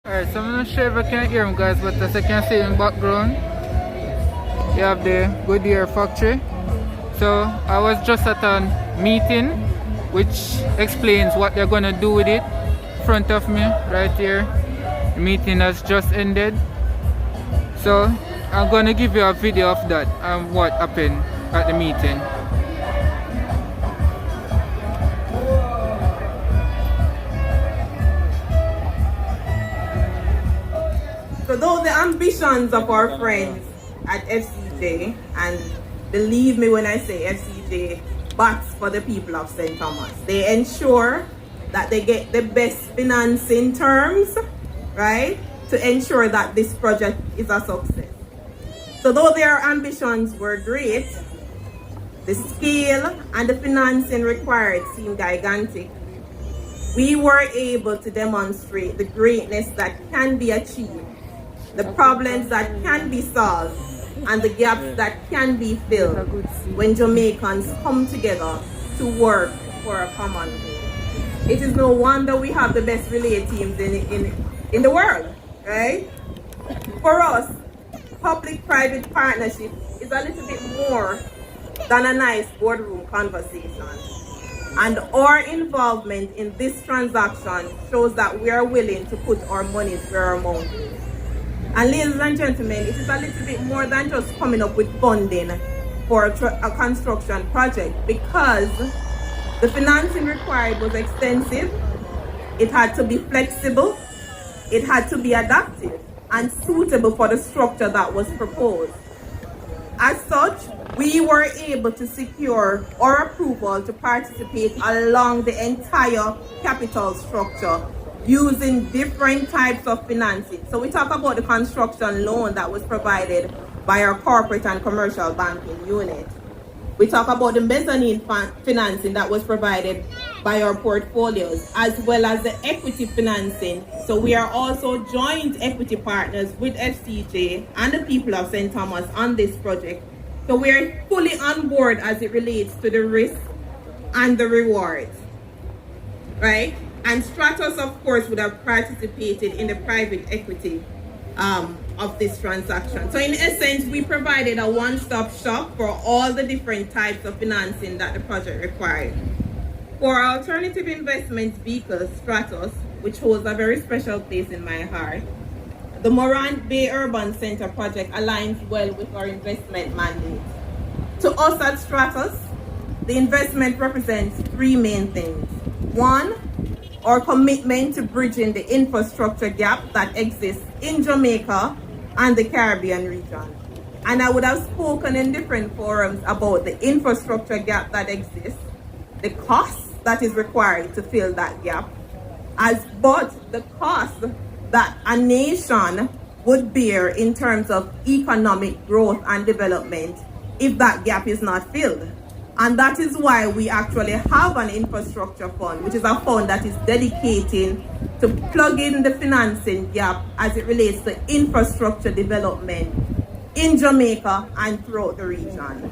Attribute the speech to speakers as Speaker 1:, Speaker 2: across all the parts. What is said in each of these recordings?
Speaker 1: Alright, so I'm not sure if I can hear them guys, but as I can see in the background, you have the Goodyear factory. So I was just at a meeting which explains what they're gonna do with it. In front of me, right here. The meeting has just ended. So I'm gonna give you a video of that and what happened at the meeting.
Speaker 2: So those are the ambitions of our friends at FCJ, and believe me when I say FCJ bats for the people of St. Thomas. They ensure that they get the best financing terms, right, to ensure that this project is a success. So though their ambitions were great, the scale and the financing required seemed gigantic. We were able to demonstrate the greatness that can be achieved, the problems that can be solved, and the gaps that can be filled when Jamaicans come together to work for a common goal. It is no wonder we have the best relay teams in the world, right? For us, public-private partnership is a little bit more than a nice boardroom conversation. And our involvement in this transaction shows that we are willing to put our money where our mouth is. And ladies and gentlemen, it is a little bit more than just coming up with funding for a construction project, because the financing required was extensive, it had to be flexible, it had to be adaptive and suitable for the structure that was proposed. As such, we were able to secure our approval to participate along the entire capital structure using different types of financing. So we talk about the construction loan that was provided by our corporate and commercial banking unit. We talk about the mezzanine financing that was provided by our portfolios, as well as the equity financing. So we are also joint equity partners with FCJ and the people of St. Thomas on this project. So we are fully on board as it relates to the risk and the rewards, right? And Stratos, of course, would have participated in the private equity of this transaction. So in essence, we provided a one-stop shop for all the different types of financing that the project required. For our alternative investment vehicle, Stratos, which holds a very special place in my heart, the Morant Bay Urban Center project aligns well with our investment mandate. To us at Stratos, the investment represents three main things. One, our commitment to bridging the infrastructure gap that exists in Jamaica and the Caribbean region. And I would have spoken in different forums about the infrastructure gap that exists, the cost that is required to fill that gap, but the cost that a nation would bear in terms of economic growth and development if that gap is not filled. And that is why we actually have an infrastructure fund, which is a fund that is dedicating to plug in the financing gap as it relates to infrastructure development in Jamaica and throughout the region.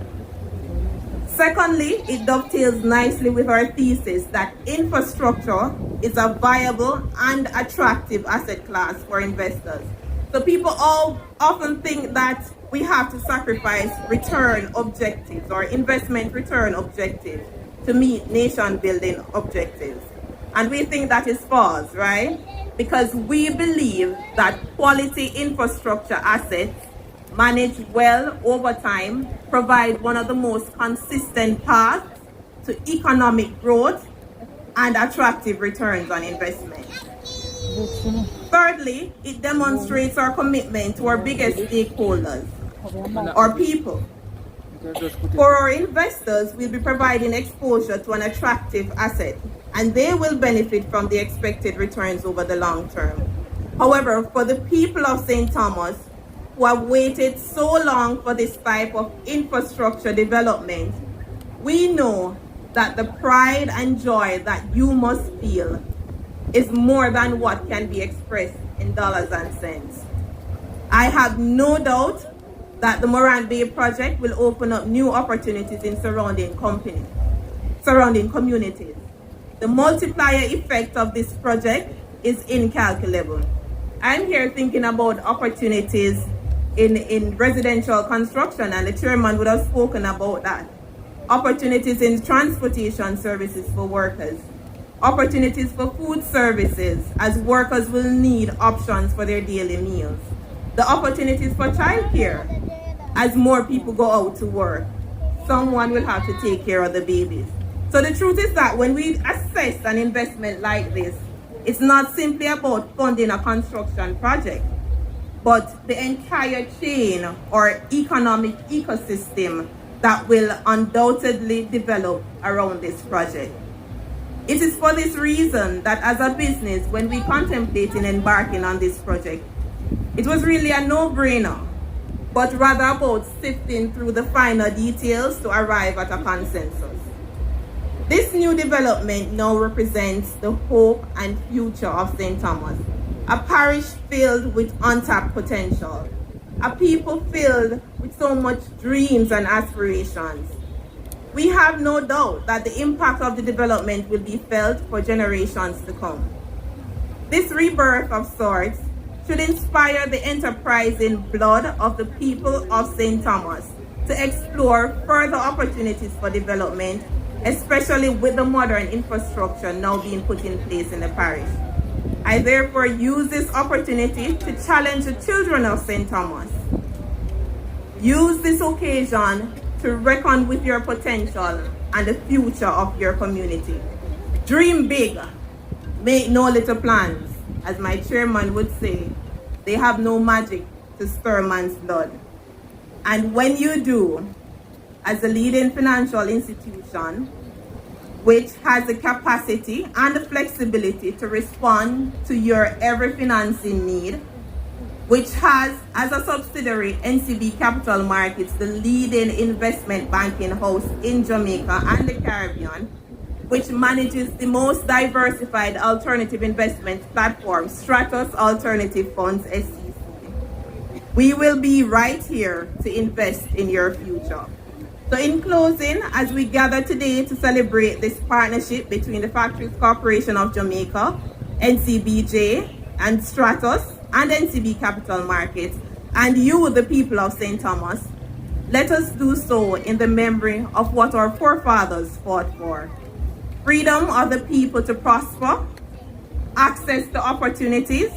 Speaker 2: Secondly, it dovetails nicely with our thesis that infrastructure is a viable and attractive asset class for investors. So people often think that we have to sacrifice return objectives or investment return objectives to meet nation building objectives. And we think that is false, right? Because we believe that quality infrastructure assets managed well over time provide one of the most consistent paths to economic growth and attractive returns on investment. Thirdly, it demonstrates our commitment to our biggest stakeholders, our people. For our investors, we'll be providing exposure to an attractive asset, and they will benefit from the expected returns over the long term. However, for the people of St. Thomas, who have waited so long for this type of infrastructure development, we know that the pride and joy that you must feel is more than what can be expressed in dollars and cents. I have no doubt that the Morant Bay project will open up new opportunities in surrounding communities. The multiplier effect of this project is incalculable. I'm here thinking about opportunities in residential construction, and the chairman would have spoken about that. Opportunities in transportation services for workers. Opportunities for food services, as workers will need options for their daily meals. The opportunities for childcare, as more people go out to work. Someone will have to take care of the babies. So the truth is that when we assess an investment like this, it's not simply about funding a construction project, but the entire chain or economic ecosystem that will undoubtedly develop around this project. It is for this reason that as a business, when we contemplated embarking on this project, it was really a no-brainer, but rather about sifting through the finer details to arrive at a consensus. This new development now represents the hope and future of St. Thomas, a parish filled with untapped potential, a people filled with so much dreams and aspirations. We have no doubt that the impact of the development will be felt for generations to come. This rebirth of sorts should inspire the enterprising blood of the people of St. Thomas to explore further opportunities for development, especially with the modern infrastructure now being put in place in the parish. I therefore use this opportunity to challenge the children of St. Thomas. Use this occasion to reckon with your potential and the future of your community. Dream big, make no little plans. As my chairman would say, they have no magic to stir man's blood. And when you do, as a leading financial institution, which has the capacity and the flexibility to respond to your every financing need, which has, as a subsidiary, NCB Capital Markets, the leading investment banking house in Jamaica and the Caribbean, which manages the most diversified alternative investment platform, Stratos Alternative Funds, SCC. We will be right here to invest in your future. So in closing, as we gather today to celebrate this partnership between the Factories Cooperation of Jamaica, NCBJ, and Stratos, and NCB Capital Markets, and you, the people of St. Thomas, let us do so in the memory of what our forefathers fought for. Freedom of the people to prosper, access to opportunities,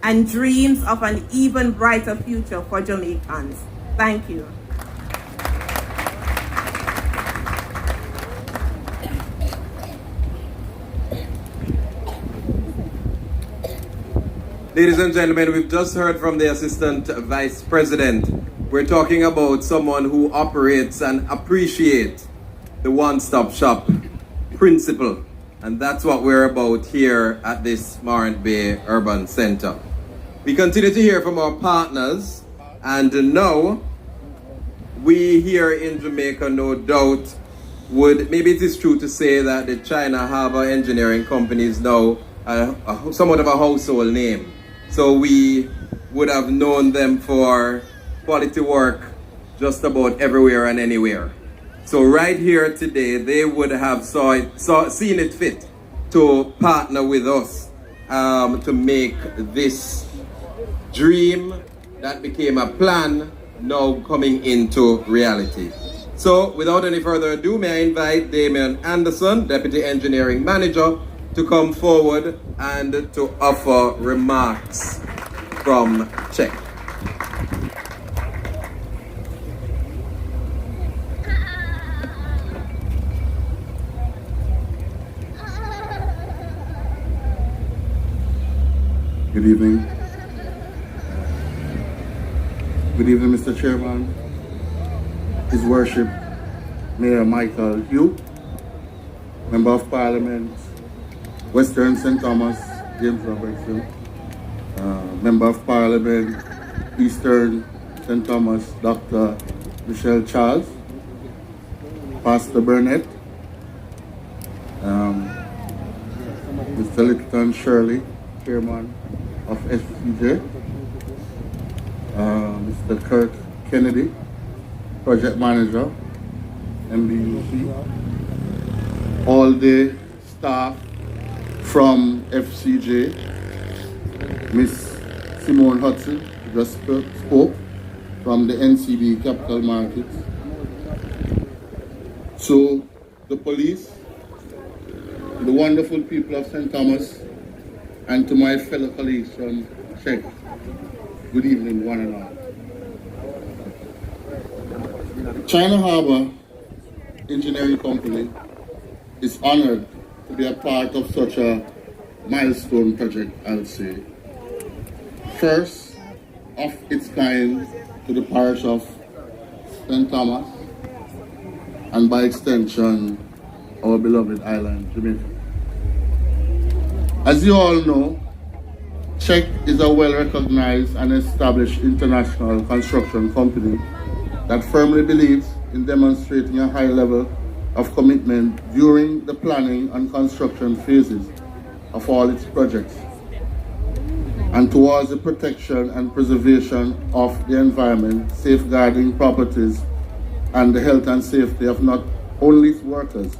Speaker 2: and dreams of an even brighter future for Jamaicans. Thank you.
Speaker 3: Ladies and gentlemen, we've just heard from the Assistant Vice President. We're talking about someone who operates and appreciates the one-stop shop principle. And that's what we're about here at this Morant Bay Urban Center. We continue to hear from our partners, and now we here in Jamaica, no doubt, maybe it is true to say that the China Harbour Engineering Company is now somewhat of a household name. So we would have known them for quality work just about everywhere and anywhere. So right here today, they would have seen it fit to partner with us to make this dream that became a plan now coming into reality. So without any further ado, may I invite Damian Anderson, Deputy Engineering Manager, to come forward and to offer remarks from Czech.
Speaker 4: Good evening. Good evening, Mr. Chairman, His Worship Mayor Michael Hugh, Member of Parliament, Western St. Thomas, James Robertson, Member of Parliament, Eastern St. Thomas, Dr. Michelle Charles, Pastor Burnett, Mr. Littleton Shirley, Chairman of SCJ, Mr. Kirk Kennedy, Project Manager, MBUC, all the staff from FCJ, Miss Simone Hudson, who just spoke, from the NCB Capital Markets, to the police, to the wonderful people of St. Thomas, and to my fellow colleagues from Czech. Good evening, one and all. China Harbour Engineering Company is honored to be a part of such a milestone project, I would say. First of its kind to the parish of St. Thomas, and by extension, our beloved island, Jamaica. As you all know, Czech is a well-recognized and established international construction company that firmly believes in demonstrating a high level of commitment during the planning and construction phases of all its projects, and towards the protection and preservation of the environment, safeguarding properties and the health and safety of not only its workers,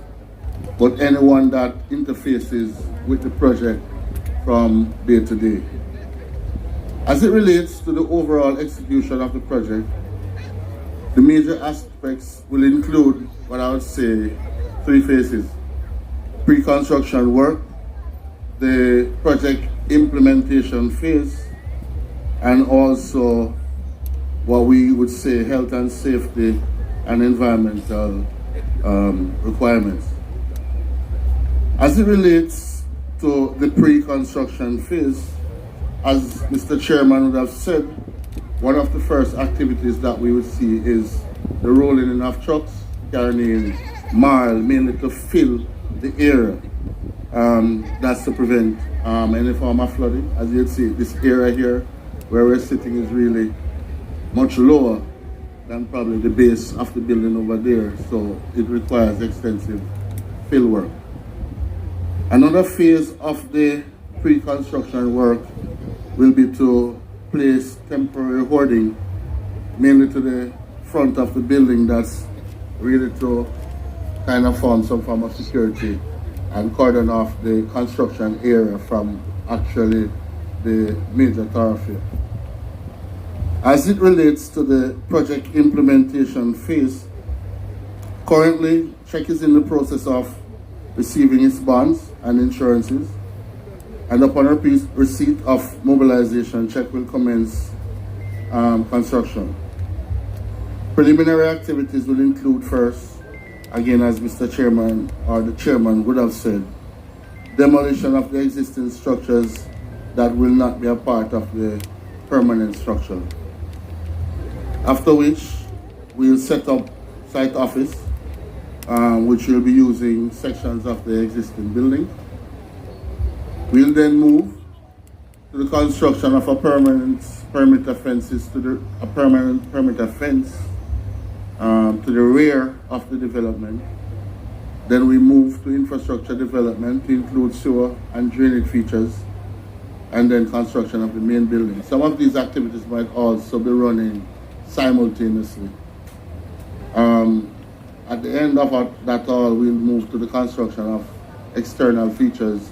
Speaker 4: but anyone that interfaces with the project from day to day. As it relates to the overall execution of the project, the major aspects will include what I would say 3 phases: pre-construction work, the project implementation phase, and also what we would say health and safety and environmental requirements. As it relates to the pre-construction phase, as Mr. Chairman would have said, one of the first activities that we would see is the rolling in of trucks carrying marl, mainly to fill the area. That's to prevent any form of flooding. As you'd see, this area here where we're sitting is really much lower than probably the base of the building over there, so it requires extensive fill work. Another phase of the pre-construction work will be to place temporary hoarding, mainly to the front of the building, that's really to kind of form some form of security and cordon off the construction area from actually the major thoroughfare. As it relates to the project implementation phase, currently Czech is in the process of receiving its bonds and insurances, and upon receipt of mobilization, Czech will commence construction. Preliminary activities will include first, again as Mr. Chairman or the Chairman would have said, demolition of the existing structures that will not be a part of the permanent structure. After which, we'll set up site office, which will be using sections of the existing building. We'll then move to the construction of a permanent perimeter fence to the rear of the development. Then we move to infrastructure development to include sewer and drainage features, and then construction of the main building. Some of these activities might also be running simultaneously. At the end of that all, we'll move to the construction of external features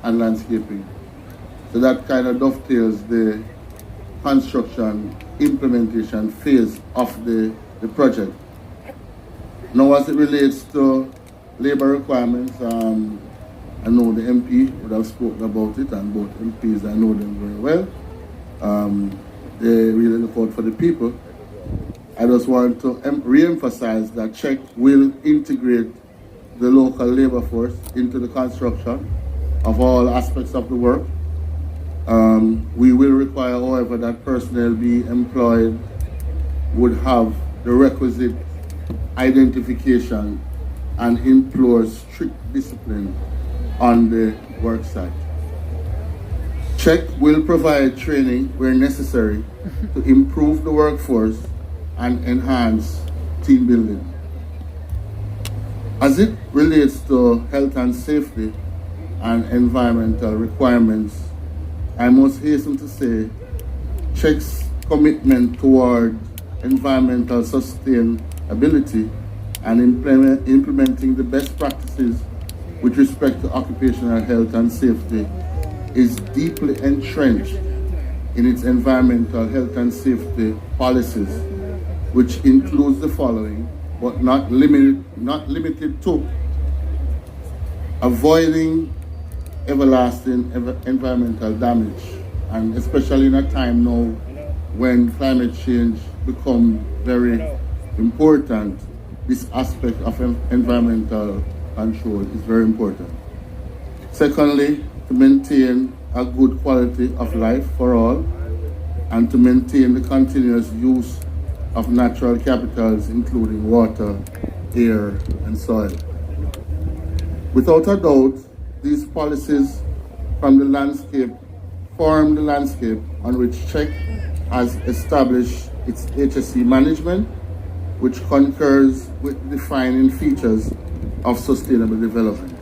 Speaker 4: and landscaping. So that kind of dovetails the construction implementation phase of the project. Now, as it relates to labor requirements, I know the MP would have spoken about it, and both MPs, I know them very well. They really look out for the people. I just want to re-emphasize that Czech will integrate the local labor force into the construction of all aspects of the work. We will require, however, that personnel be employed would have the requisite identification and employ strict discipline on the work site. Czech will provide training where necessary to improve the workforce and enhance team building. As it relates to health and safety and environmental requirements, I must hasten to say Czech's commitment toward environmental sustainability and implementing the best practices with respect to occupational health and safety is deeply entrenched in its environmental health and safety policies, which includes the following, but not limited to: avoiding everlasting environmental damage, and especially in a time now when climate change becomes very important, this aspect of environmental control is very important. Secondly, to maintain a good quality of life for all, and to maintain the continuous use of natural capitals, including water, air, and soil. Without a doubt, these policies form the landscape on which Czech has established its HSE management, which concurs with defining features of sustainable development.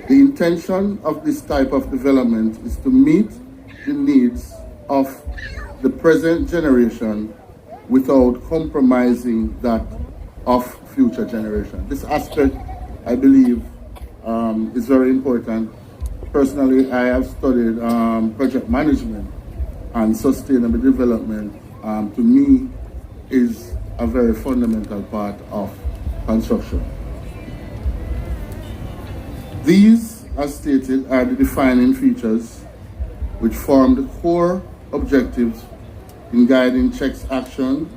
Speaker 4: The intention of this type of development is to meet the needs of the present generation without compromising that of future generation. This aspect, I believe, is very important. Personally, I have studied project management, and sustainable development, to me, is a very fundamental part of construction. These, as stated, are the defining features which form the core objectives in guiding Czech's action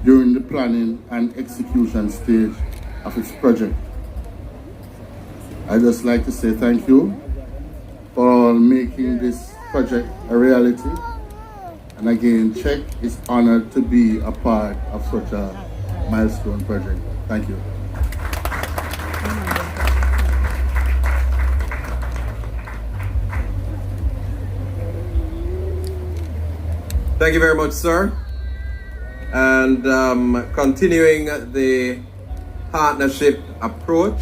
Speaker 4: during the planning and execution stage of its project. I'd just like to say thank you for making this project a reality. And again, Czech is honored to be a part of such a milestone project. Thank you.
Speaker 3: Thank you very much, sir. And continuing the partnership approach,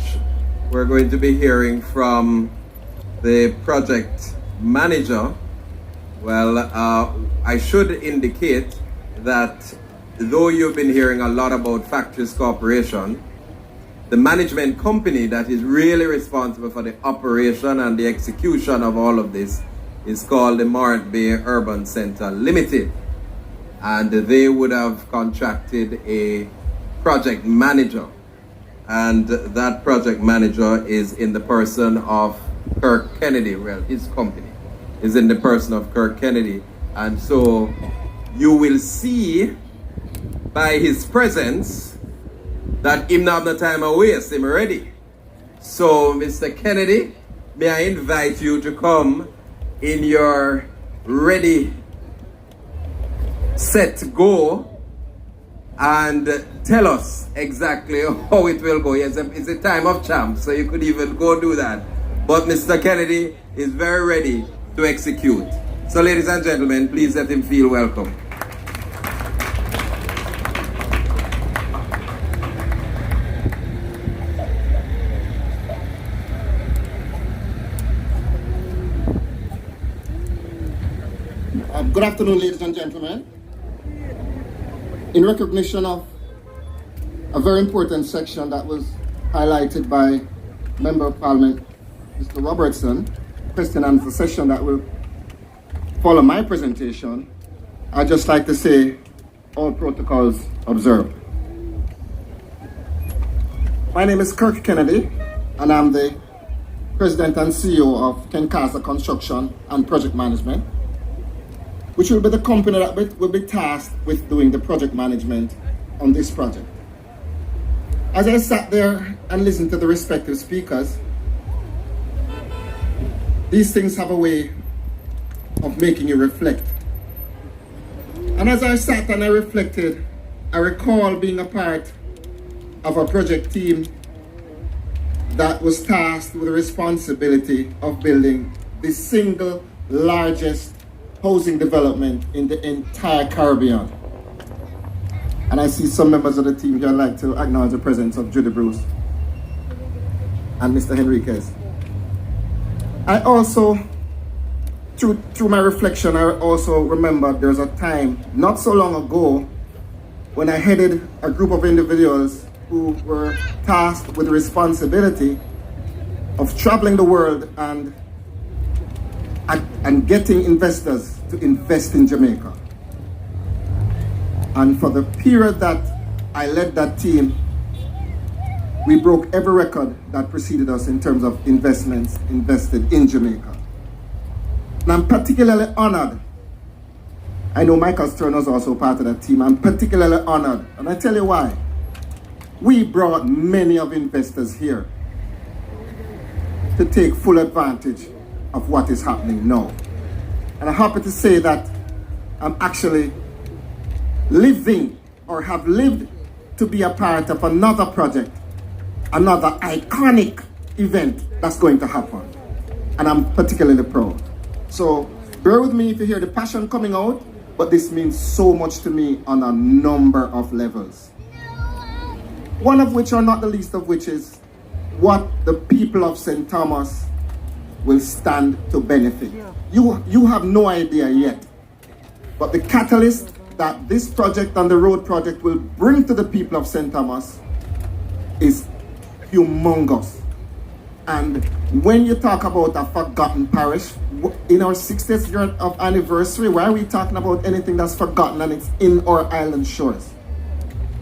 Speaker 3: we're going to be hearing from the project manager. Well, I should indicate that though you've been hearing a lot about Factories Cooperation, the management company that is really responsible for the operation and the execution of all of this is called the Morant Bay Urban Center Limited. And they would have contracted a project manager. And that project manager is in the person of Kirk Kennedy. Well, his company is in the person of Kirk Kennedy. And so you will see by his presence that him not have no time to waste, him ready. So Mr. Kennedy, may I invite you to come in your ready, set to go, and tell us exactly how it will go. Yes, it's a time of champs, so you could even go do that. But Mr. Kennedy is very ready to execute. So ladies and gentlemen, please let him feel welcome.
Speaker 5: Good afternoon, ladies and gentlemen. In recognition of a very important section that was highlighted by Member of Parliament, Mr. Robertson, question and answer session that will follow my presentation, I'd just like to say all protocols observed. My name is Kirk Kennedy, and I'm the President and CEO of Kenkasa Construction and Project Management, which will be the company that will be tasked with doing the project management on this project. As I sat there and listened to the respective speakers, these things have a way of making you reflect. And as I sat and I reflected, I recall being a part of a project team that was tasked with the responsibility of building the single largest housing development in the entire Caribbean. And I see some members of the team here. I'd like to acknowledge the presence of Judy Bruce and Mr. Henriquez. I also, through my reflection, I also remember there was a time not so long ago when I headed a group of individuals who were tasked with the responsibility of traveling the world and getting investors to invest in Jamaica. And for the period that I led that team, we broke every record that preceded us in terms of investments invested in Jamaica. And I'm particularly honored. I know Michael Stern was also part of that team. I'm particularly honored, and I tell you why. We brought many of investors here to take full advantage of what is happening now. And I'm happy to say that I'm actually living or have lived to be a part of another project, another iconic event that's going to happen. And I'm particularly proud. So bear with me if you hear the passion coming out, but this means so much to me on a number of levels. One of which, or not the least of which, is what the people of St. Thomas will stand to benefit. You have no idea yet, but the catalyst that this project and the road project will bring to the people of St. Thomas is humongous. And when you talk about a forgotten parish, in our 60th year of anniversary, why are we talking about anything that's forgotten and it's in our island shores?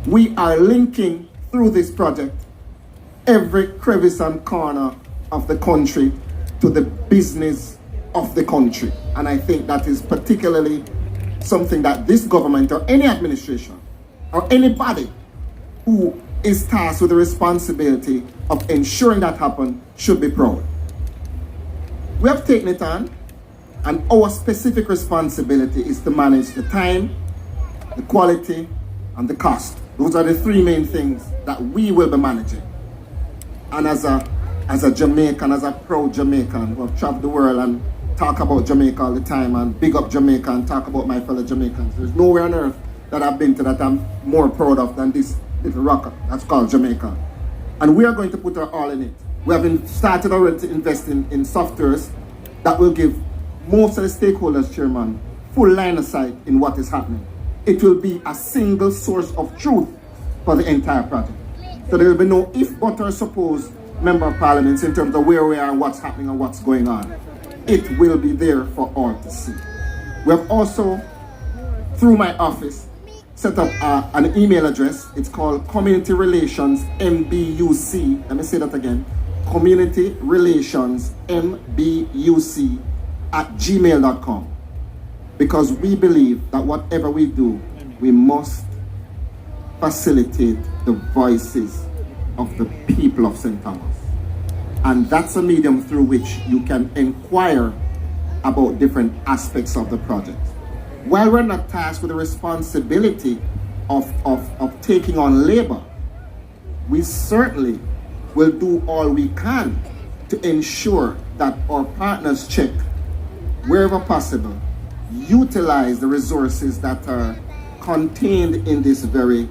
Speaker 5: We are linking through this project every crevice and corner of the country to the business of the country. And I think that is particularly something that this government or any administration or anybody who is tasked with the responsibility of ensuring that happens should be proud. We have taken it on, and our specific responsibility is to manage the time, the quality, and the cost. Those are the three main things that we will be managing. And as a Jamaican, as a proud Jamaican who have traveled the world and talk about Jamaica all the time and big up Jamaica and talk about my fellow Jamaicans, there's nowhere on earth that I've been to that I'm more proud of than this little rock that's called Jamaica. And we are going to put our all in it. We have started already to invest in softwares that will give most of the stakeholders, Chairman, full line of sight in what is happening. It will be a single source of truth for the entire project. So there will be no if, but, or suppose member of parliaments in terms of where we are and what's happening and what's going on. It will be there for all to see. We have also, through my office, set up an email address. It's called Community Relations MBUC. Let me say that again. Community Relations MBUC @gmail.com. Because we believe that whatever we do, we must facilitate the voices of the people of St. Thomas. And that's a medium through which you can inquire about different aspects of the project. While we're not tasked with the responsibility of taking on labor, we certainly will do all we can to ensure that our partners check, wherever possible, utilize the resources that are contained in this very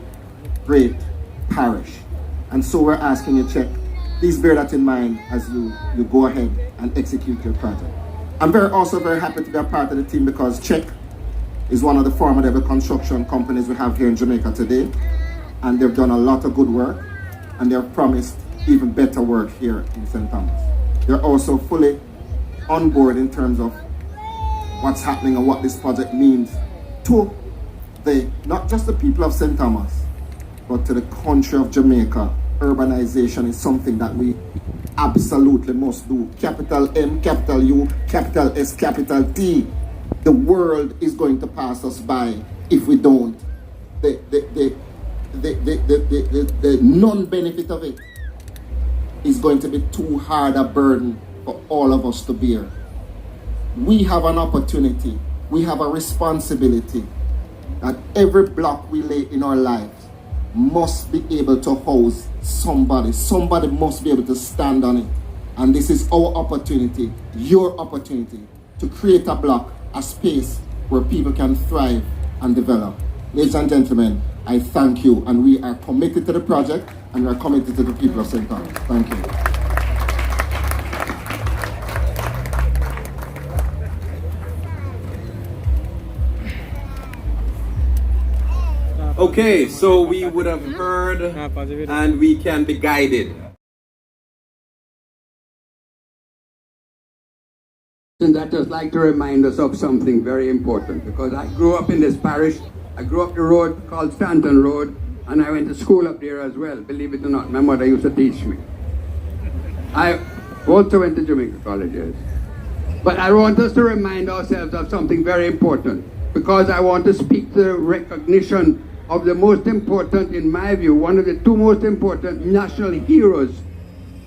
Speaker 5: great parish. And so we're asking you, check. Please bear that in mind as you go ahead and execute your project. I'm also very happy to be a part of the team because Czech is one of the formidable construction companies we have here in Jamaica today. And they've done a lot of good work, and they've promised even better work here in St. Thomas. They're also fully on board in terms of what's happening and what this project means to not just the people of St. Thomas, but to the country of Jamaica. Urbanization is something that we absolutely must do. Capital M, capital U, capital S, capital T. The world is going to pass us by if we don't. The non-benefit of it is going to be too hard a burden for all of us to bear. We have an opportunity, we have a responsibility that every block we lay in our lives must be able to house somebody. Somebody must be able to stand on it. And this is our opportunity, your opportunity, to create a block, a space where people can thrive and develop. Ladies and gentlemen, I thank you, and we are committed to the project, and we are committed to the people of St. Thomas. Thank you.
Speaker 3: Okay, so we would have heard and we can be guided.
Speaker 6: Christians, I'd just like to remind us of something very important, because I grew up in this parish. I grew up the road called Stanton Road, and I went to school up there as well, believe it or not. My mother used to teach me. I also went to Jamaica College, yes. But I want us to remind ourselves of something very important, because I want to speak to the recognition of the most important, in my view, one of the two most important national heroes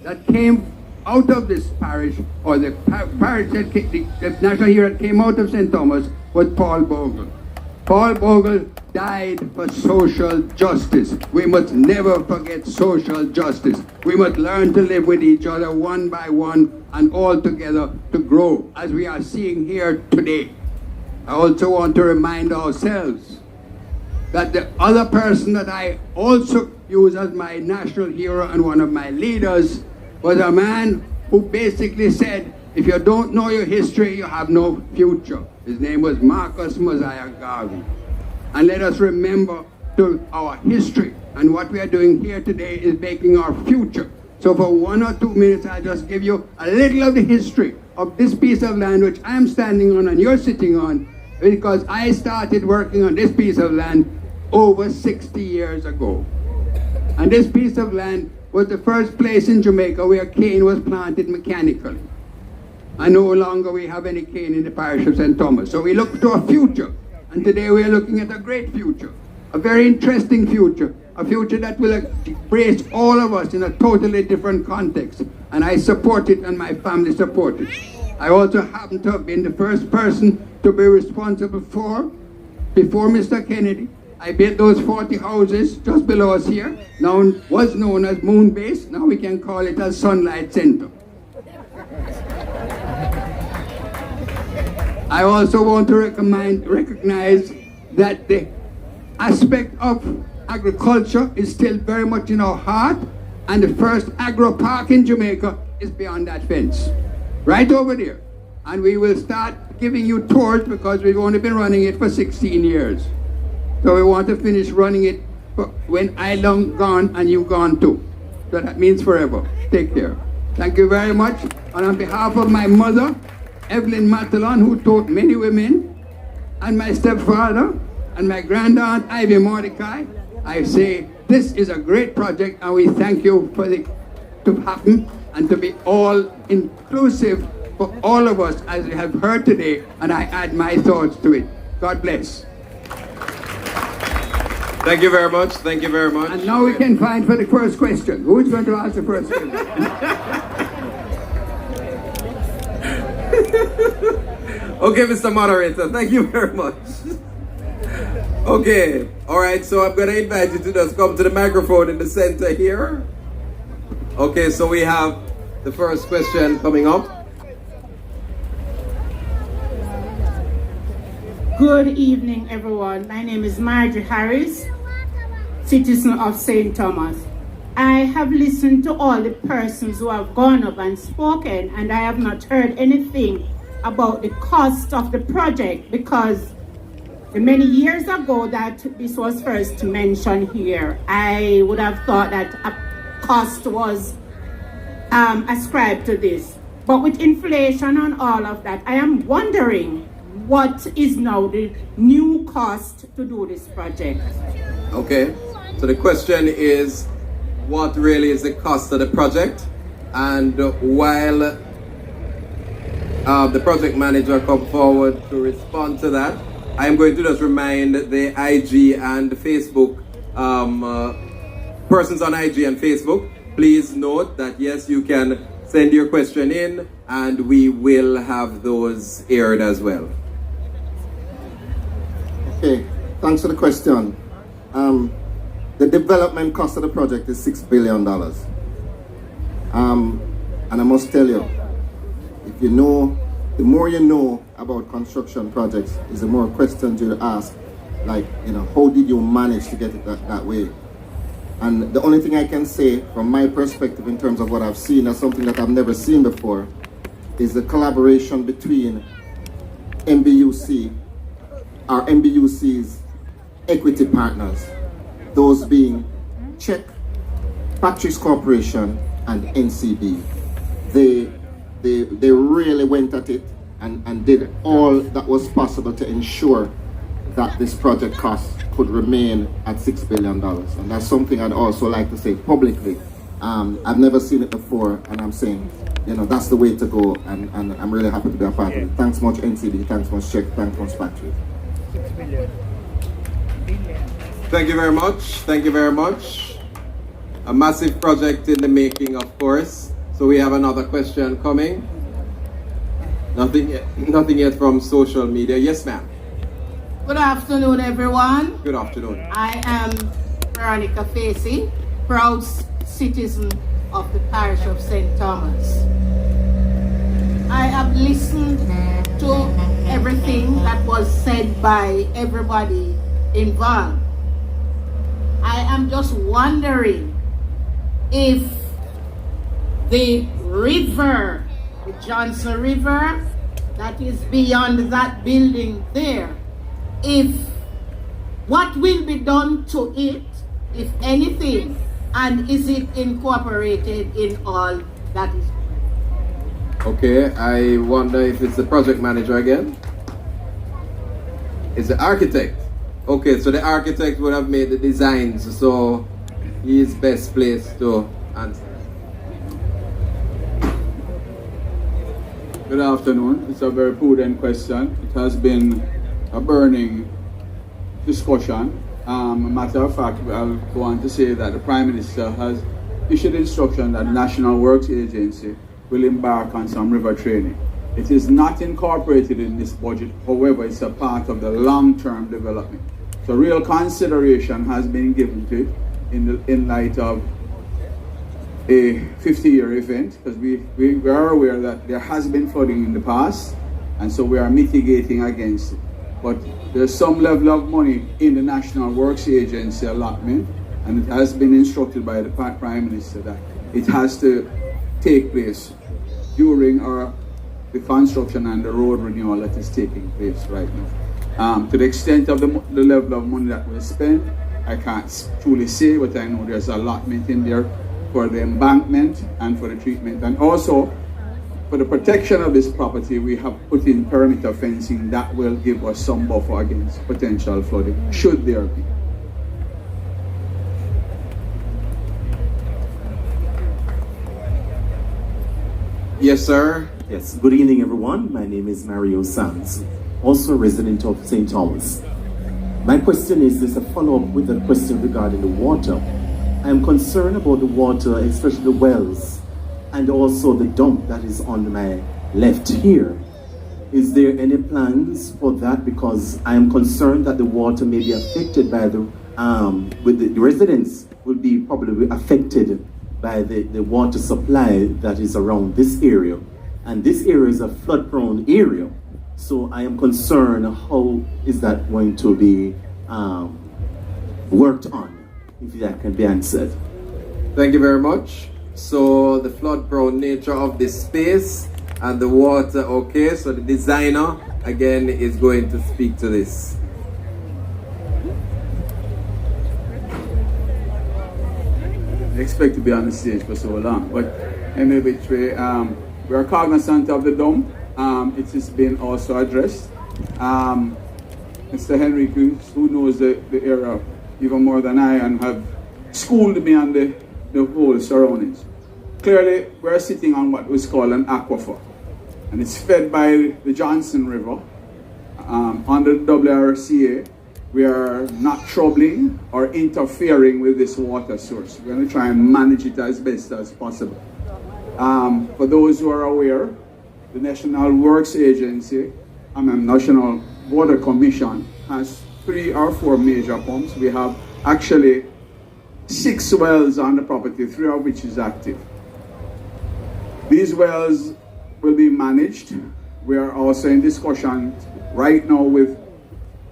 Speaker 6: that came out of this parish, or the parish that the national hero that came out of St. Thomas was Paul Bogle. Paul Bogle died for social justice. We must never forget social justice. We must learn to live with each other one by one and all together to grow, as we are seeing here today. I also want to remind ourselves that the other person that I also use as my national hero and one of my leaders was a man who basically said, if you don't know your history, you have no future. His name was Marcus Mosiah Garvey. And let us remember to our history, and what we are doing here today is making our future. So for 1 or 2 minutes, I'll just give you a little of the history of this piece of land which I'm standing on and you're sitting on, because I started working on this piece of land over 60 years ago. And this piece of land was the first place in Jamaica where cane was planted mechanically. And no longer we have any cane in the parish of St. Thomas. So we look to a future. And today we are looking at a great future, a very interesting future, a future that will embrace all of us in a totally different context. And I support it, and my family support it. I also happen to have been the first person to be responsible for, before Mr. Kennedy, I built those 40 houses just below us here, now was known as Moon Base, now we can call it as Sunlight Center. I also want to recognize that the aspect of agriculture is still very much in our heart, and the first agro park in Jamaica is beyond that fence, right over there. And we will start giving you tours because we've only been running it for 16 years. So we want to finish running it when I'm long gone and you've gone too. So that means forever. Take care. Thank you very much. And on behalf of my mother, Evelyn Matalon, who taught many women, and my stepfather, and my grandaunt, Ivy Mordecai, I say this is a great project, and we thank you for it to happen and to be all inclusive for all of us, as we have heard today, and I add my thoughts to it. God bless.
Speaker 3: Thank you very much. Thank you very much.
Speaker 6: And now we can find for the first question. Who is going to ask the first question?
Speaker 3: Okay, Mr. Moderator, thank you very much. Okay, all right, so I'm going to invite you to just come to the microphone in the center here. Okay, so we have the first question coming up.
Speaker 7: Good evening, everyone. My name is Marjorie Harris, citizen of St. Thomas. I have listened to all the persons who have gone up and spoken, and I have not heard anything about the cost of the project, because many years ago that this was first mentioned here, I would have thought that a cost was ascribed to this. But with inflation and all of that, I am wondering what is now the new cost to do this project.
Speaker 3: Okay, so the question is, what really is the cost of the project? And while the project manager come forward to respond to that, I'm going to just remind the IG and Facebook, persons on IG and Facebook, please note that yes, you can send your question in and we will have those aired as well.
Speaker 5: Okay, thanks for the question. The development cost of the project is $6 billion. And I must tell you, if you know, the more you know about construction projects, is the more questions you ask, like, you know, how did you manage to get it that way? And the only thing I can say from my perspective in terms of what I've seen as something that I've never seen before is the collaboration between MBUC, our MBUC's equity partners, those being Czech, Factories Cooperation, and NCB. They really went at it and did all that was possible to ensure that this project cost could remain at $6 billion. And that's something I'd also like to say publicly. I've never seen it before, and I'm saying, that's the way to go, and I'm really happy to be a part of it. Thanks much NCD, thanks much Check, thanks much Factories.
Speaker 3: Thank you very much. Thank you very much. A massive project in the making, of course. So we have another question coming. Nothing yet from social media. Yes, ma'am.
Speaker 7: Good afternoon, everyone.
Speaker 3: Good afternoon.
Speaker 7: I am Veronica Facey, proud citizen of the parish of St. Thomas. I have listened to everything that was said by everybody involved. I am just wondering if the river, the Johnson River, that is beyond that building there, what will be done to it, if anything, and is it incorporated in all that is?
Speaker 3: Okay, I wonder if it's the project manager again. It's the architect. Okay, so the architect would have made the designs, so he is best placed to answer.
Speaker 8: Good afternoon. It's a very prudent question. It has been a burning discussion. Matter of fact, I'll go on to say that the Prime Minister has issued instruction that the National Works Agency will embark on some river training. It is not incorporated in this budget, however, it's a part of the long-term development. So real consideration has been given to it in light of a 50-year event, because we are aware that there has been flooding in the past, and so we are mitigating against it. But there's some level of money in the National Works Agency allotment, and it has been instructed by the Prime Minister that it has to take place during the construction and the road renewal that is taking place right now. To the extent of the level of money that we spend, I can't truly say, but I know there's allotment in there for the embankment and for the treatment, and also for the protection of this property. We have put in perimeter fencing that will give us some buffer against potential flooding, should there be.
Speaker 3: Yes, sir.
Speaker 9: Yes, good evening, everyone. My name is Mario Sands, also a resident of St. Thomas. My question is a follow-up with a question regarding the water. I am concerned about the water, especially the wells, and also the dump that is on my left here. Is there any plans for that? Because I am concerned that the water may be affected by the residents will be probably affected by the water supply that is around this area. And this area is a flood-prone area. So I am concerned, how is that going to be worked on, if that can be answered.
Speaker 3: Thank you very much. So the flood-prone nature of this space and the water, okay, so the designer again is going to speak to this.
Speaker 8: I expect to be on the stage for so long, but in which way, we are cognizant of the dump. It has been also addressed. Mr. Henry, who knows the area even more than I, and have schooled me on the whole surroundings. Clearly, we're sitting on what was called an aquifer, and it's fed by the Johnson River. Under the WRCA, we are not troubling or interfering with this water source. We're going to try and manage it as best as possible. For those who are aware, the National Works Agency, National Water Commission has 3 or 4 major pumps. We have actually 6 wells on the property, 3 of which is active. These wells will be managed. We are also in discussion right now with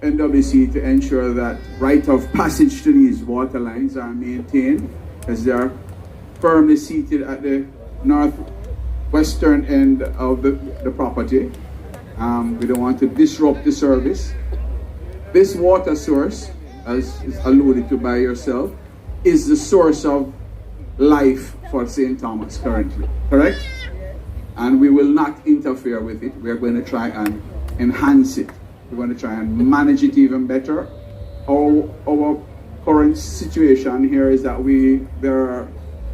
Speaker 8: NWC to ensure that right of passage to these water lines are maintained, as they are firmly seated at the northwestern end of the property. We don't want to disrupt the service. This water source, as is alluded to by yourself, is the source of life for St. Thomas currently, correct? and we will not interfere with it. We are going to try and enhance it. We're going to try and manage it even better. Our current situation here is that there are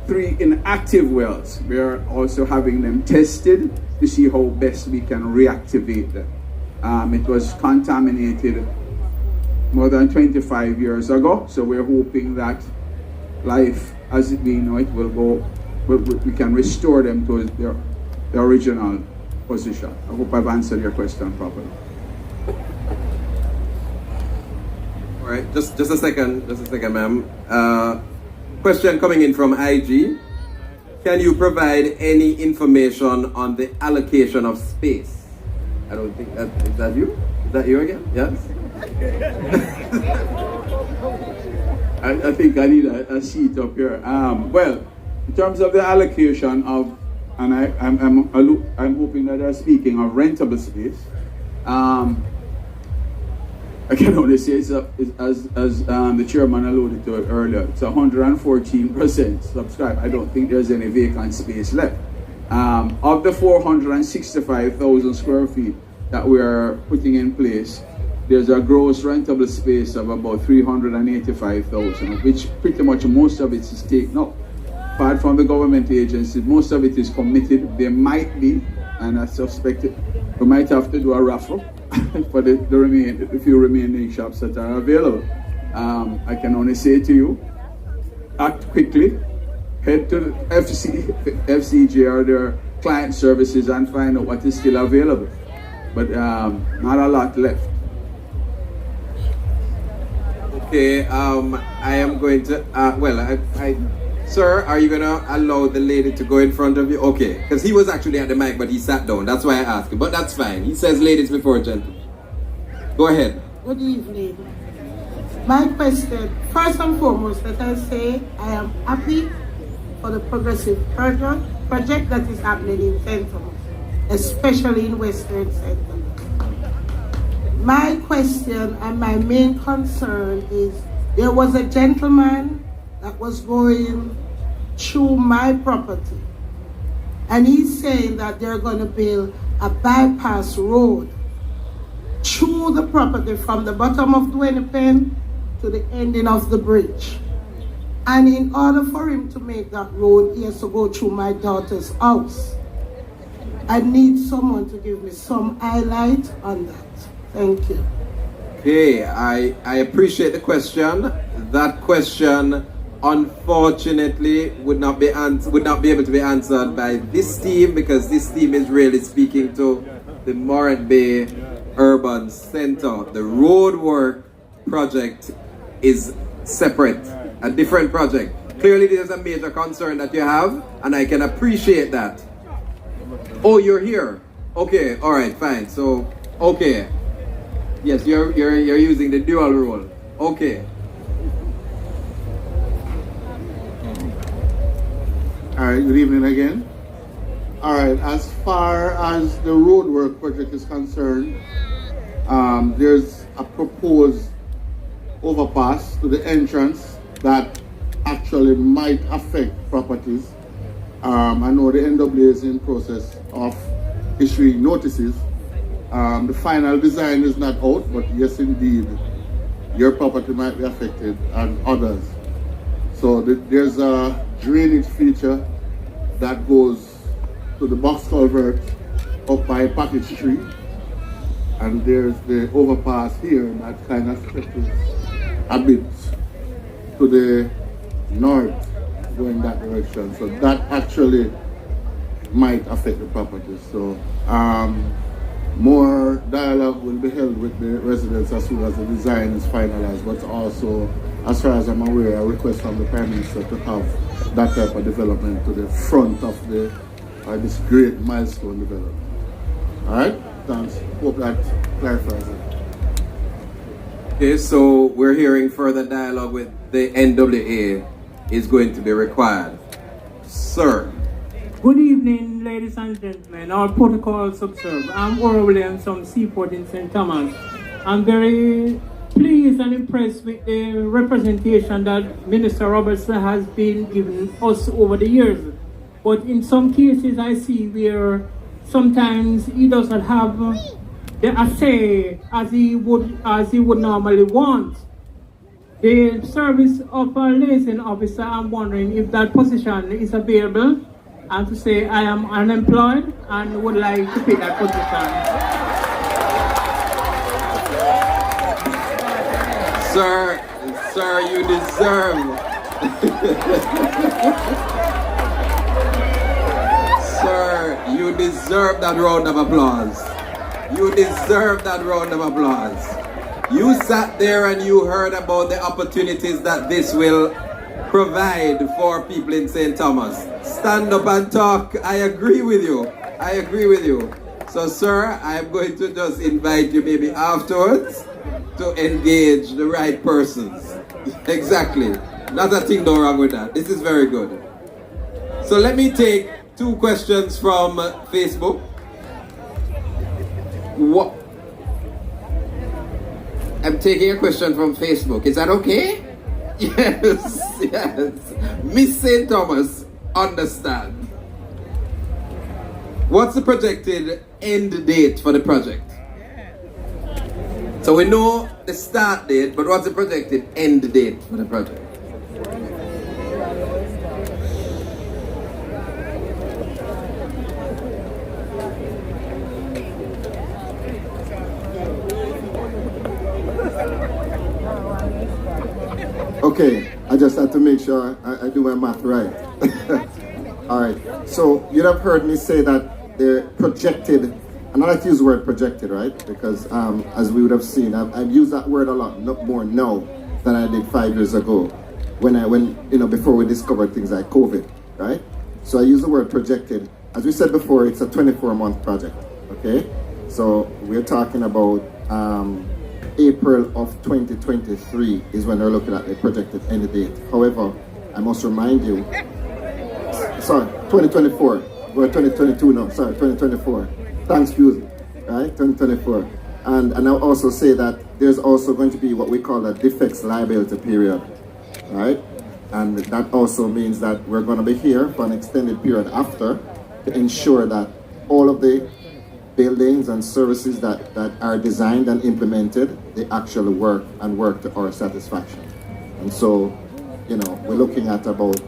Speaker 8: 3 inactive wells. We are also having them tested to see how best we can reactivate them. It was contaminated more than 25 years ago, so we're hoping that life as we know it will go, we can restore them to their original position. I hope I've answered your question properly.
Speaker 3: All right, just a second, ma'am. Question coming in from IG. Can you provide any information on the allocation of space? I don't think is that you? Is that you again? Yes.
Speaker 8: I think I need a sheet up here. Well, in terms of the allocation of, and I'm hoping that they're speaking of rentable space. I can only say as the chairman alluded to it earlier, it's 114% subscribed. I don't think there's any vacant space left. Of the 465,000 square feet that we are putting in place, there's a gross rentable space of about 385,000, which pretty much most of it is taken up. Apart from the government agencies, most of it is committed. There might be, and I suspect we might have to do a raffle for the few remaining shops that are available. I can only say to you, act quickly, head to the FCJ or their client services and find out what is still available. But not a lot left.
Speaker 3: Okay, I am going to, sir, are you going to allow the lady to go in front of you? Okay, because he was actually at the mic, but he sat down. That's why I asked him, but that's fine. He says ladies before gentlemen. Go ahead.
Speaker 7: Good evening. My question, first and foremost, let us say I am happy for the progressive project that is happening in St. Thomas, especially in Western St. Thomas. My question and my main concern is there was a gentleman that was going through my property, and he's saying that they're going to build a bypass road through the property from the bottom of Dwayne Pen to the ending of the bridge. And in order for him to make that road, he has to go through my daughter's house. I need someone to give me some highlight on that. Thank you.
Speaker 3: Okay, I appreciate the question. That question, unfortunately, would not be able to be answered by this team, because this team is really speaking to the Morant Bay Urban Center. The roadwork project is separate, a different project. Clearly, there's a major concern that you have, and I can appreciate that. Oh, you're here. Okay, all right, fine. So, okay. Yes, you're using the dual role. Okay.
Speaker 4: All right, good evening again. All right, as far as the roadwork project is concerned, there's a proposed overpass to the entrance that actually might affect properties. I know the NWA is in process of issuing notices. The final design is not out, but yes, indeed, your property might be affected and others. So there's a drainage feature that goes to the box culvert up by Package Street, and there's the overpass here that kind of stretches a bit to the north going that direction. So that actually might affect the property. So more dialogue will be held with the residents as soon as the design is finalized, but also, as far as I'm aware, a request from the Prime Minister to have that type of development to the front of this great milestone development. All right, thanks. Hope that clarifies it.
Speaker 3: Okay, so we're hearing further dialogue with the NWA is going to be required. Sir.
Speaker 10: Good evening, ladies and gentlemen. All protocols observed. I'm Ora Williams from Seaport in St. Thomas. I'm very pleased and impressed with the representation that Minister Robertson has been giving us over the years. But in some cases I see where sometimes he doesn't have the say as he would normally want. The service of a liaison officer, I'm wondering if that position is available, and to say I am unemployed and would like to take that position.
Speaker 3: Sir, you deserve. Sir, you deserve that round of applause. You deserve that round of applause. You sat there and you heard about the opportunities that this will provide for people in St. Thomas. Stand up and talk. I agree with you. I agree with you. So, sir, I'm going to just invite you maybe afterwards to engage the right persons. Exactly. Not a thing no wrong with that. This is very good. So let me take 2 questions from Facebook. What? I'm taking a question from Facebook. Is that okay? Yes, yes. Miss St. Thomas, understand. What's the projected end date for the project? So we know the start date, but what's the projected end date for the project?
Speaker 5: Okay, I just had to make sure I do my math right. All right, so you'd have heard me say that the projected, and I like to use the word projected, right? Because as we would have seen, I've used that word a lot more now than I did 5 years ago, before we discovered things like COVID, right? So I use the word projected. As we said before, it's a 24-month project, okay? So we're talking about April of 2023 is when they're looking at the projected end date. However, I must remind you, 2024. We're 2022 now, 2024. Thanks, Fuse, right? 2024. And I'll also say that there's also going to be what we call a defects liability period, right? And that also means that we're going to be here for an extended period after to ensure that all of the buildings and services that are designed and implemented, they actually work to our satisfaction. And so, we're looking at about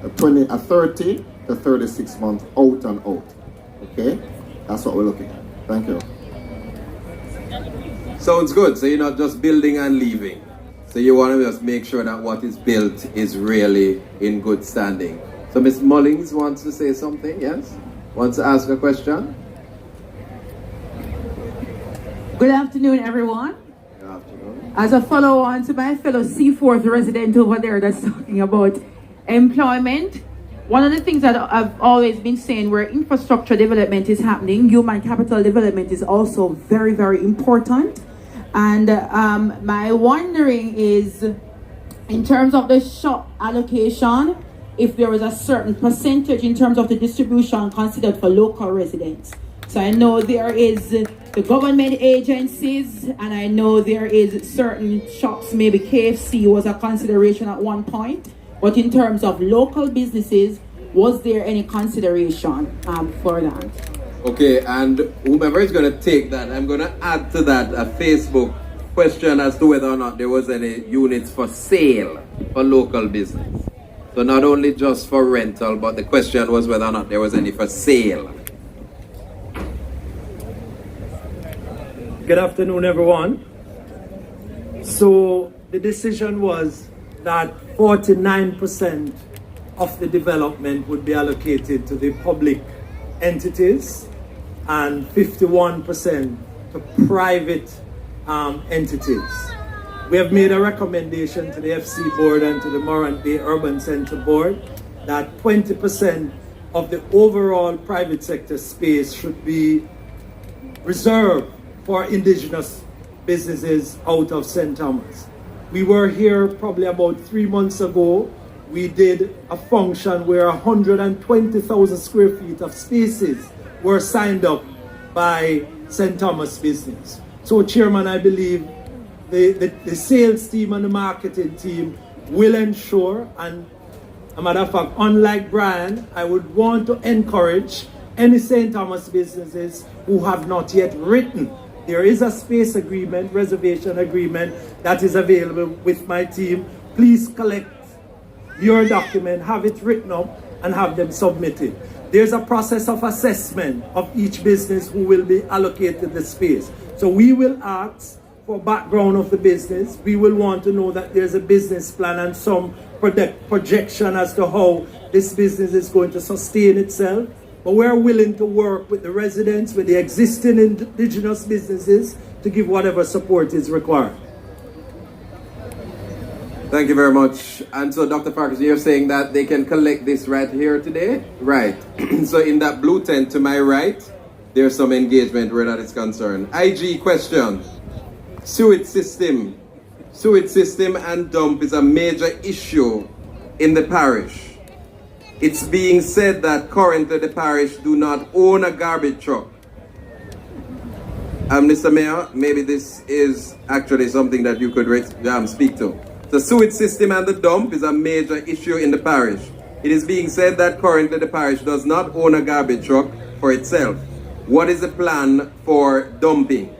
Speaker 5: a 30 to 36 month out and out. Okay? That's what we're looking at. Thank you.
Speaker 3: Sounds good. So you're not just building and leaving. So you want to just make sure that what is built is really in good standing. So Ms. Mullings wants to say something, yes? Wants to ask a question?
Speaker 11: Good afternoon, everyone.
Speaker 3: Good afternoon.
Speaker 11: As a follow-on to my fellow Seaforth resident over there that's talking about employment, one of the things that I've always been saying, where infrastructure development is happening, human capital development is also very, very important. And my wondering is, in terms of the shop allocation, if there is a certain percentage in terms of the distribution considered for local residents. So I know there is the government agencies, and I know there is certain shops, maybe KFC was a consideration at one point, but in terms of local businesses, was there any consideration for that?
Speaker 3: Okay, and whomever is going to take that, I'm going to add to that a Facebook question as to whether or not there was any units for sale for local business. So not only just for rental, but the question was whether or not there was any for sale.
Speaker 12: Good afternoon, everyone. So the decision was that 49% of the development would be allocated to the public entities and 51% to private entities. We have made a recommendation to the FC board and to the Morant Bay Urban Center board that 20% of the overall private sector space should be reserved for indigenous businesses out of St. Thomas. We were here probably about 3 months ago. We did a function where 120,000 square feet of spaces were signed up by St. Thomas business. So, Chairman, I believe the sales team and the marketing team will ensure and A matter of fact, unlike Brian, I would want to encourage any St. Thomas businesses who have not yet written. There is a space agreement, reservation agreement that is available with my team. Please collect your document, have it written up, and have them submitted. There's a process of assessment of each business who will be allocated the space. So we will ask for background of the business. We will want to know that there's a business plan and some projection as to how this business is going to sustain itself. But we're willing to work with the residents, with the existing indigenous businesses to give whatever support is required.
Speaker 3: Thank you very much. And so, Dr. Farkas, you're saying that they can collect this right here today? Right. So in that blue tent to my right, there's some engagement where that is concerned. IG question. Sewage system. Sewage system and dump is a major issue in the parish. It's being said that currently the parish do not own a garbage truck. Mr. Mayor, maybe this is actually something that you could speak to. The sewage system and the dump is a major issue in the parish. It is being said that currently the parish does not own a garbage truck for itself. What is the plan for dumping?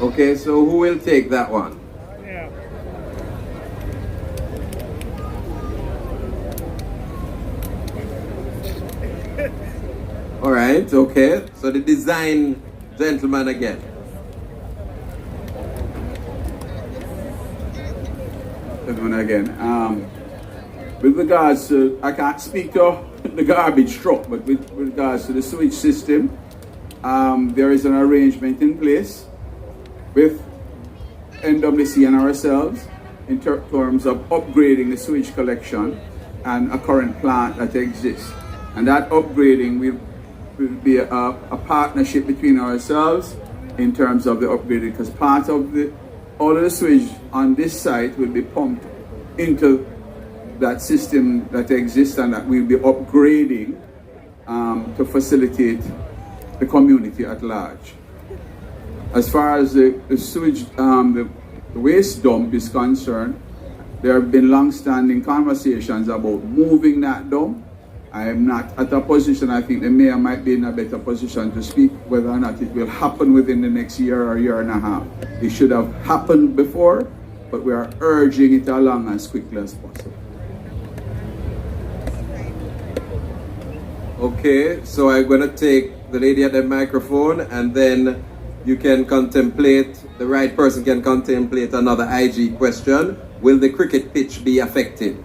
Speaker 3: Okay, so who will take that one? Yeah. All right, okay. So the design gentleman again.
Speaker 8: Gentleman again. With regards to, I can't speak to the garbage truck, but with regards to the sewage system, there is an arrangement in place with NWC and ourselves in terms of upgrading the sewage collection and a current plant that exists. And that upgrading will be a partnership between ourselves in terms of the upgrading, because part of all of the sewage on this site will be pumped into that system that exists and that we'll be upgrading to facilitate the community at large. As far as the sewage, the waste dump is concerned, there have been long-standing conversations about moving that dump. I am not at a position, I think the mayor might be in a better position to speak whether or not it will happen within the next year or year and a half. It should have happened before, but we are urging it along as quickly as possible.
Speaker 3: Okay, so I'm going to take the lady at the microphone, and then you can contemplate, the right person can contemplate another IG question. Will the cricket pitch be affected?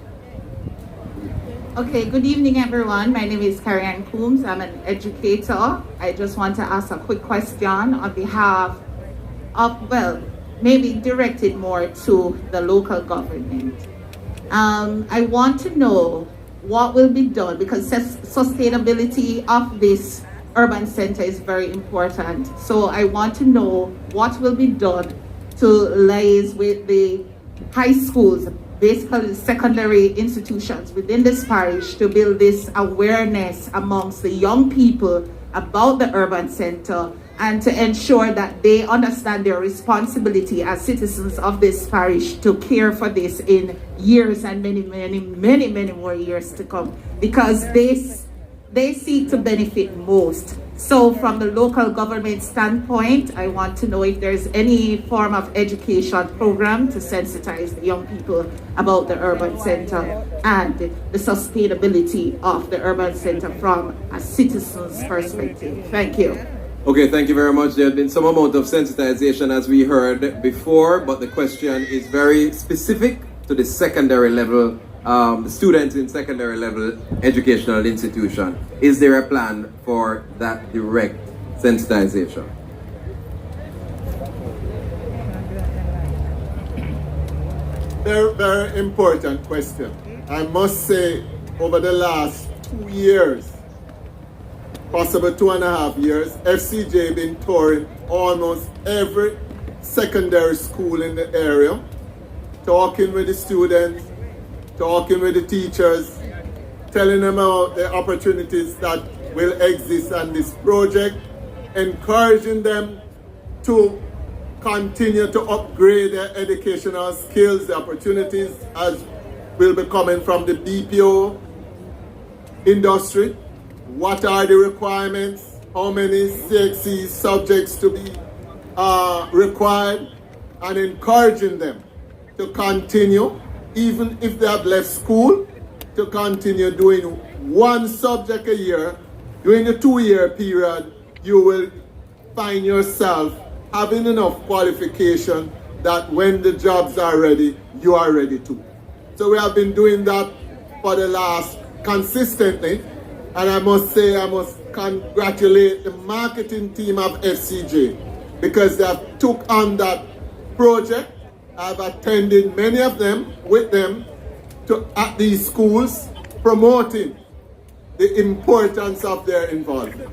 Speaker 13: Okay, good evening everyone. My name is Carrie-Ann Coombs. I'm an educator. I just want to ask a quick question on behalf of, well, maybe directed more to the local government. I want to know what will be done, because sustainability of this urban center is very important. So I want to know what will be done to liaise with the high schools, basically secondary institutions within this parish, to build this awareness amongst the young people about the urban center and to ensure that they understand their responsibility as citizens of this parish to care for this in years and many more years to come, because they seek to benefit most. So from the local government standpoint, I want to know if there's any form of education program to sensitize the young people about the urban center and the sustainability of the urban center from a citizen's perspective. Thank you.
Speaker 3: Okay, thank you very much. There has been some amount of sensitization as we heard before, but the question is very specific to the secondary level, the students in secondary level educational institution. Is there a plan for that direct sensitization?
Speaker 4: Very important question. I must say, over the last 2 years, possible 2.5 years, FCJ been touring almost every secondary school in the area, talking with the students, talking with the teachers, telling them about the opportunities that will exist on this project, encouraging them to continue to upgrade their educational skills, the opportunities as will be coming from the BPO industry. What are the requirements? How many CXC subjects to be required? And encouraging them to continue, even if they have left school, to continue doing one subject a year. During the 2-year period, you will find yourself having enough qualification that when the jobs are ready, you are ready too. So we have been doing that for the last consistently, and I must say I must congratulate the marketing team of FCJ because they have took on that project. I've attended many of them with them at these schools, promoting the importance of their involvement.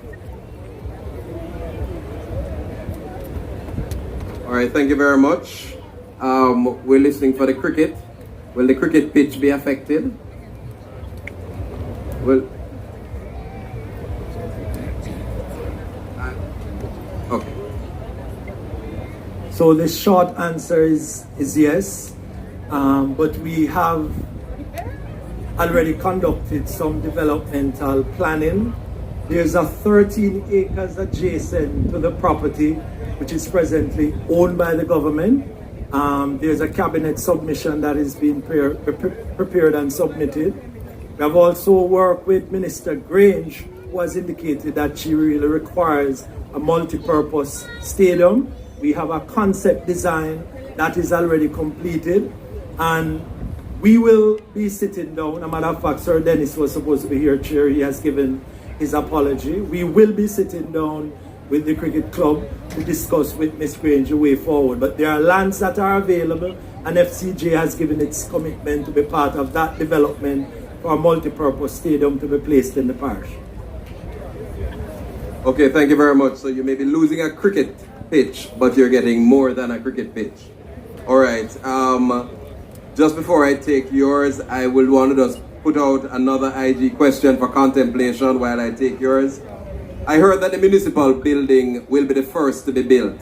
Speaker 3: All right, thank you very much. We're listening for the cricket. Will the cricket pitch be affected? Well, okay.
Speaker 12: So the short answer is yes, but we have already conducted some developmental planning. There's a 13 acres adjacent to the property, which is presently owned by the government. There's a cabinet submission that is being prepared and submitted. We have also worked with Minister Grange, who has indicated that she really requires a multi-purpose stadium. We have a concept design that is already completed, and we will be sitting down. As a matter of fact, Sir Dennis was supposed to be here, Chair. He has given his apology. We will be sitting down with the cricket club to discuss with Ms. Grange the way forward. But there are lands that are available, and FCJ has given its commitment to be part of that development for a multi-purpose stadium to be placed in the parish.
Speaker 3: Okay, thank you very much. So you may be losing a cricket pitch, but you're getting more than a cricket pitch. All right. Just before I take yours, I will want to just put out another IG question for contemplation while I take yours. I heard that the municipal building will be the first to be built.